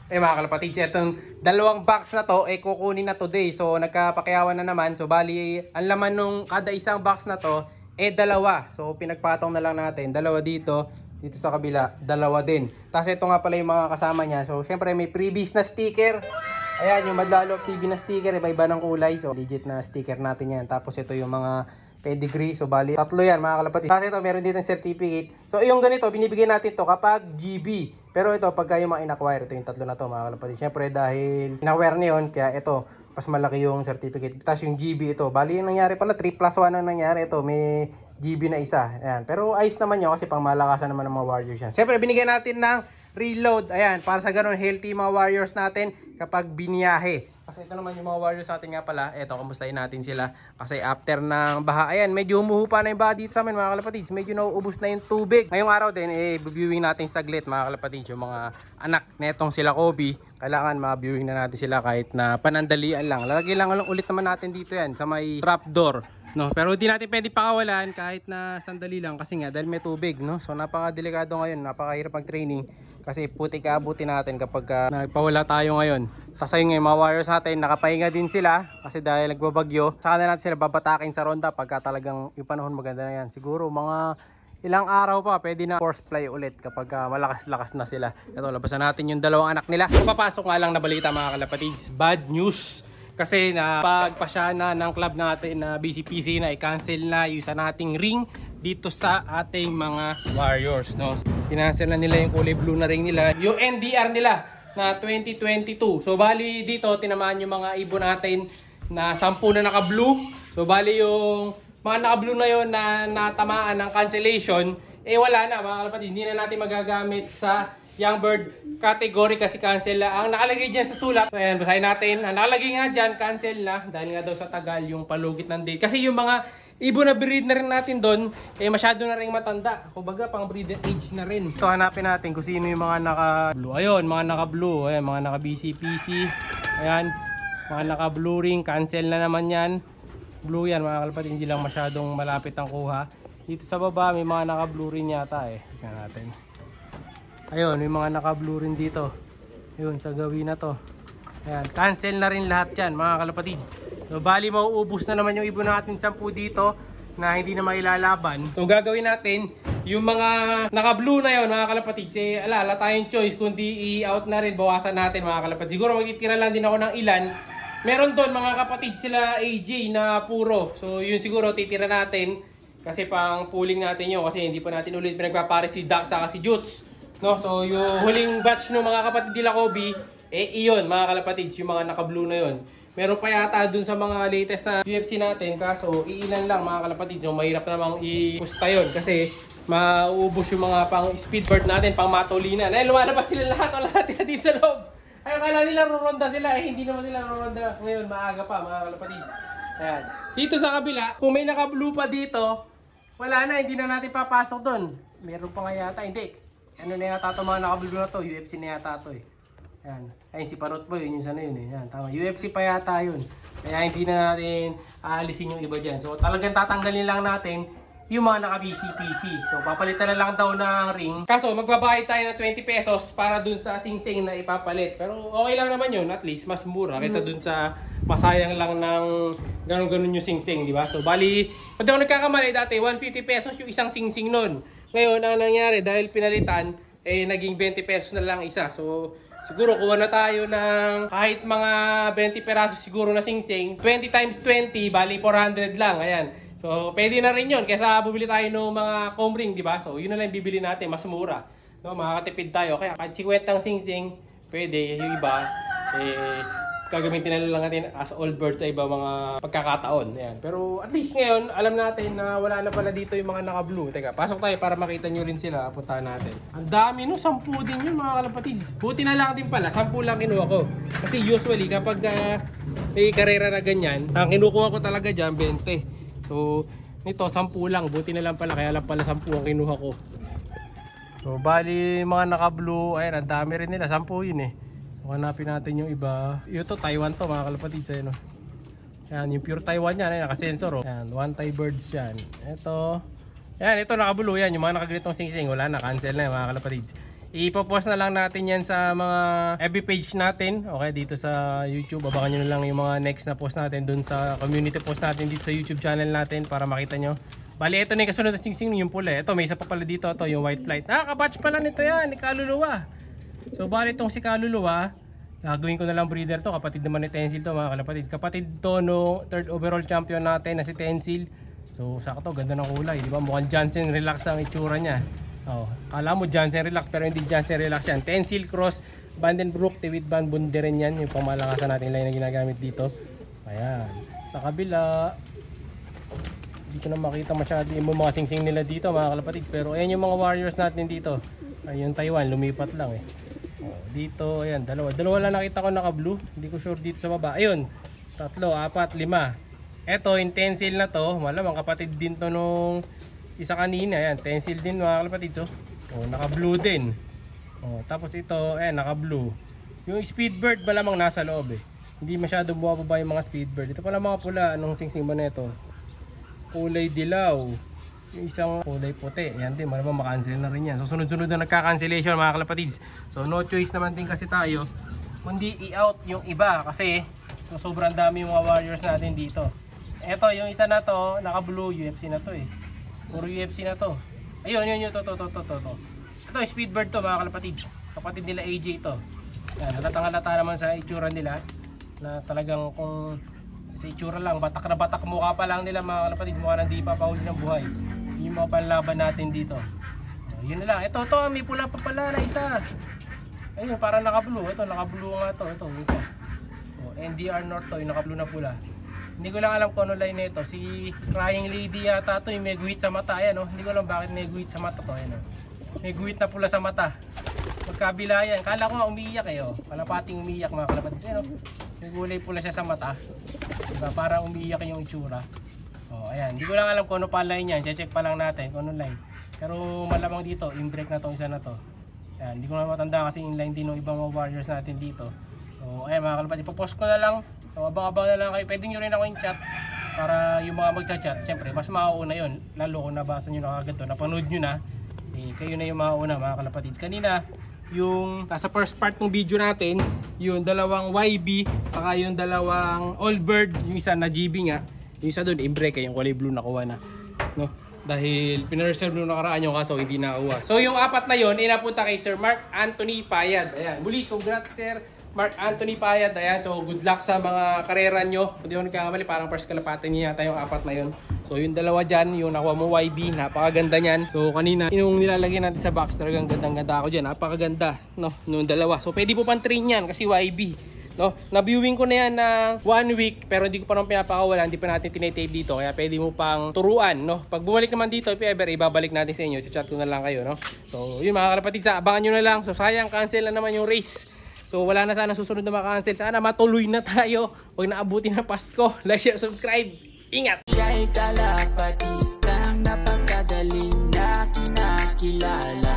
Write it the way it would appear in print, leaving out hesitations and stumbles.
Mga kalapatids, itong dalawang box na to, kukunin na today. So, nagkapakiyawan na naman. So, bali, ang laman nung kada isang box na to, dalawa. So, pinagpatong na lang natin. Dalawa dito, dito sa kabila, dalawa din. Tapos, ito nga pala yung mga kasama niya. So, syempre, may freebies na sticker. Ayan, yung Madlalo TV na sticker, iba-iba ng kulay. So, legit na sticker natin yan. Tapos, ito yung mga pedigree. So, bali, tatlo yan, mga kalapatids. Tapos, ito, meron dito ng certificate. So, yung ganito, binibigyan natin to kapag GB. Pero ito, pagka yung mga in-acquire, ito yung tatlo na to, mga kalapatids. Siyempre, dahil in-acquire na yun, kaya ito, mas malaki yung certificate. Tapos yung GB ito, bali yung nangyari pala, 3+1 ang nangyari. Ito, may GB na isa. Ayan. Pero ayos naman yun kasi pang malakasan naman ng mga warriors yan. Siyempre, binigyan natin ng reload. Ayan, para sa ganun, healthy mga warriors natin kapag biniyahe. Kasi ito naman yung mga warriors natin nga pala. Eto, kamustahin natin sila. Kasi after ng baha, ayan, medyo umuhupa na yung baha dito sa amin, mga kalapatids. Medyo nauubos na yung tubig. Ngayong araw din, viewing natin saglit, mga kalapatids, yung mga anak netong sila Kobe. Kailangan ma-viewing na natin sila kahit na panandalian lang. Lalagay lang ulit naman natin dito yan sa may trapdoor. No, pero hindi natin pwede pakawalan kahit na sandali lang kasi nga dahil may tubig, no. So napaka-delikado ngayon, napakahirap mag-training kasi putik abutin natin kapag nagpawala tayo ngayon. Tapos ayun nga, mga warriors natin, nakapahinga din sila kasi dahil nagbabagyo. Saka na natin sila babatakin sa ronda pagka talagang yung panahon maganda na yan. Siguro mga ilang araw pa, pwede na force fly ulit kapag malakas-lakas na sila. Ito, labasan natin yung dalawang anak nila. Papasok nga lang na balita, mga kalapatids. Bad news. Kasi na pagpasya na ng club natin na BCPC na i-cancel na yung isa nating ring dito sa ating mga warriors, no. Kinancel na nila yung kulay blue na ring nila, yung NDR nila na 2022. So bali dito tinamaan yung mga ibon natin na 10 na naka-blue. So bali yung mga naka-blue na yon na natamaan ng cancellation, wala na, mga kalapatids. Hindi na natin magagamit sa young bird category kasi cancel na. Ang nakalagay dyan sa sulat, so ayan, basahin natin. Ang nakalagay nga dyan, cancel na dahil nga daw sa tagal yung palugit ng date. Kasi yung mga ibon na breed na rin natin doon, masyado na rin matanda. Kumbaga pang breeder age na rin. So hanapin natin kung sino yung mga naka-blue. Ayun, mga naka-blue. Ayan, mga naka-BCPC. Ayan, mga naka-blue ring. Cancel na naman yan. Blue yan, mga kalapatids. Hindi lang masyadong malapit ang kuha. Dito sa baba, may mga naka-blue ring yata Tingnan natin. Ayun, may mga naka-blue rin dito. Ayun, sa gawin na to. Ayan, cancel na rin lahat yan, mga kalapatids. So, bali mauubos na naman yung ibon natin 10 dito na hindi na mailalaban. So, gagawin natin, yung mga naka-blue na yun, mga kalapatids, ala tayong choice, kundi i-out na rin, bawasan natin, mga kalapatids. Siguro magtitira lang din ako ng ilan. Meron doon, mga kapatid, sila AJ na puro. So, yun siguro titira natin kasi pang pooling natin yun kasi hindi pa natin ulit pinagpapare si Dax saka si Jutz. No, so yung huling batch ng mga kapatid nila Kobe, iyon, mga kalapatids, yung mga naka-blue na yon. Meron pa yata dun sa mga latest na UFC natin, kaso iilan lang, mga kalapatids. So mahirap namang i-pusta yun kasi mauubos yung mga pang speedbird natin, pang matulinan. Lumalabas sila lahat, wala natin dito sa loob. Ay, akala nila ruronda sila, hindi naman nila ruronda ngayon, maaga pa, mga kalapatids. Ayan. Dito sa kabila, kung may naka-blue pa dito, wala na, hindi na natin papasok dun. Meron pa nga yata, hindi. Ano na yata ito, mga naka-blue na to, UFC na yata ito Ayan. Ayun, si Parrot Boy, yun yung sana yun Ayan, tama. UFC pa yata yun. Kaya hindi na natin aalisin yung iba dyan. So talagang tatanggalin lang natin yung mga naka-BCPC. So papalitan na lang daw ng ring. Kaso magbabayad tayo ng 20 pesos para dun sa sing-sing na ipapalit. Pero okay lang naman yun, at least mas mura kaysa dun sa masayang lang ng ganun-ganun yung sing-sing, di ba? So bali, pati ako nagkakamali dati, 150 pesos yung isang sing-sing nun. Ngayon, ang nangyari, dahil pinalitan, naging 20 pesos na lang isa. So, siguro kuha na tayo ng kahit mga 20 perasos siguro na sing-sing. 20 times 20, bali 400 lang. Ayan. So, pwede na rin yun. Kaysa bumili tayo ng mga comb ring, di ba? So, yun na lang bibili natin. Mas mura. No, makakatipid tayo. Kaya kahit 50 ang sing-sing, pwede. Yung iba, gagamitin na lang natin as all birds sa iba mga pagkakataon. Ayan. Pero at least ngayon, alam natin na wala na pala dito yung mga naka-blue. Teka, pasok tayo para makita nyo rin sila. Puntahan natin. Ang dami, no? 10 din yun, mga kalapatids. Buti na lang din pala. 10 lang kinuha ko. Kasi usually, kapag may karera na ganyan, ang kinukuha ko talaga dyan, 20. So, nito, 10 lang. Buti na lang pala. Kaya lang pala 10 ang kinuha ko. So, bali, mga naka-blue. Ayan, ang dami rin nila. 10 yun Hanapin natin yung iba. Ito, Taiwan to, mga kalapatids. Ayan, yung pure Taiwan yan. Ayan, naka-sensor. Ayan, one Thai birds yan. Ito. Ayan, ito naka-blue yan. Yung mga nakaganitong sing-sing. Wala na, cancel na yung mga kalapatids. Ipopost na lang natin yan sa mga FB page natin. Okay, dito sa YouTube. Abangan nyo na lang yung mga next na post natin dun sa community post natin dito sa YouTube channel natin para makita nyo. Bali, ito na yung kasunod na singsing yung pula. Ito, may isa pa pala dito. Ito, yung white flight. Kabatch pala nito yan, ni Kaluluwa. So, bali itong si Kaluluwa, gagawin ko na lang breeder to. Kapatid naman ni Tensil to, mga kalapatid. Kapatid to no third overall champion natin na si Tensil. So, sakto, ganda ng kulay. Diba? Mukhang Johnson Relax ang itsura niya. Oh, kala mo Johnson Relax pero hindi Johnson Relax yan. Tensil Cross, Vandenbroek, Tewid Van Bunderen yan. Yung pamalakasan natin lang na ginagamit dito. Ayan. Sa kabila, hindi ko na makita masyado yung mga singsing nila dito mga kalapatid. Pero ayan yung mga warriors natin dito. Ayun Taiwan, lumipat lang eh. Oh, dito, ayan, dalawa lang nakita ko naka blue. Hindi ko sure dito sa baba. Ayun, 3, 4, 5. Eto, yung Tensil na to, malamang kapatid din to nung isa kanina. Ayan, Tensil din mga kalapatid. So, oh, naka blue din. Oh, tapos ito, ayan, naka blue. Yung Speedbird malamang nasa loob eh. Hindi masyado bumababa yung mga Speedbird. Ito pala mga pula, anong singsing ba nito? Kulay dilaw. Yung isang kulay puti. Yan din, malamang makancel na rin yan. So sunod-sunod na nagka-cancellation mga kalapatids. So no choice naman din kasi tayo kundi i-out yung iba kasi so, sobrang dami yung mga warriors natin dito. Ito, yung isa na to, naka-blue, UFC na to eh. Puro UFC na to. Ayun, yun, to. Ito, Speedbird to mga kalapatids. Kapatid nila AJ to. Yan, halatang-halata naman sa itsura nila na talagang kung sa itsura lang, batak na batak mukha pa lang nila mga kalapatids. Mukha nang di pa pauli ng buhay. Yung mga panlaban natin dito. Yun na lang. Ito, may pula pa pala na isa. Ayun, parang naka-blue. Ito, naka-blue nga to. Ito, isa. NDR North to, yung naka-blue na pula. Hindi ko lang alam kung ano line nito. Si Crying Lady yata to, yung may guhit sa mata. Ayan, oh. Hindi ko alam bakit may guhit sa mata to. Ayan, oh. May guhit na pula sa mata. Magkabila yan. Kala ko nga umiiyak eh. Oh. Kalapating umiiyak mga kalapatids. Ayan, oh. May gulay pula siya sa mata. Diba? Parang umiiyak yung itsura. Oh, ayan. Hindi ko lang alam kung ano pa line yan. Check pa lang natin kung ano line. Pero malamang dito, in-break na tong isa na to. Ayan. Hindi ko na matanda kasi in-line din ng ibang mga warriors natin dito. So, ayan mga kalapatids. Ipopost ko na lang. So, abang-abang na lang kayo. Pwede nyo rin ako yung chat para yung mga magchat-chat. Siyempre, mas mauuna yun. Lalo kung nabasa nyo na kagad to. Napanood nyo na. Eh, kayo na yung mauuna mga kalapatids. Kanina, yung nasa first part ng video natin, yung dalawang YB, saka yung dalawang Allbird, yung isa na GB nga. Yung isa doon, i-break yung kulay blue nakuha na. No? Dahil pinareserve nung nakaraan yung kaso, hindi nakakuha. So yung apat na yun, inapunta kay Sir Mark Anthony Payad. Ayan, muli, congrats Sir Mark Anthony Payad. Ayan, so good luck sa mga karera nyo. Kung di mo nagkakamali, parang first kalapatan niya yata yung apat na yun. So yung dalawa dyan, yung nakuha mo YB, napakaganda niyan. So kanina, yung nilalagay natin sa box, talagang gandang-ganda ako dyan. Napakaganda, no, nung dalawa. So pwede po pang train yan kasi YB. No, na-viewing ko na yan ng 1 week pero hindi ko pa naman pinapakawalan, hindi pa natin tinatape dito kaya pwede mo pang turuan, no. Pag bumalik naman dito, if ever, ibabalik natin sa inyo, chat ko na lang kayo, no. So, yun mga kalapatids, abangan nyo na lang. So, sayang, cancel na naman yung race. So, wala na sana susunod na makancel. Sana matuloy na tayo. Huwag na abutin ng Pasko. Like, share, subscribe. Ingat! Siya'y kalapatistang napakagaling na kinakilala.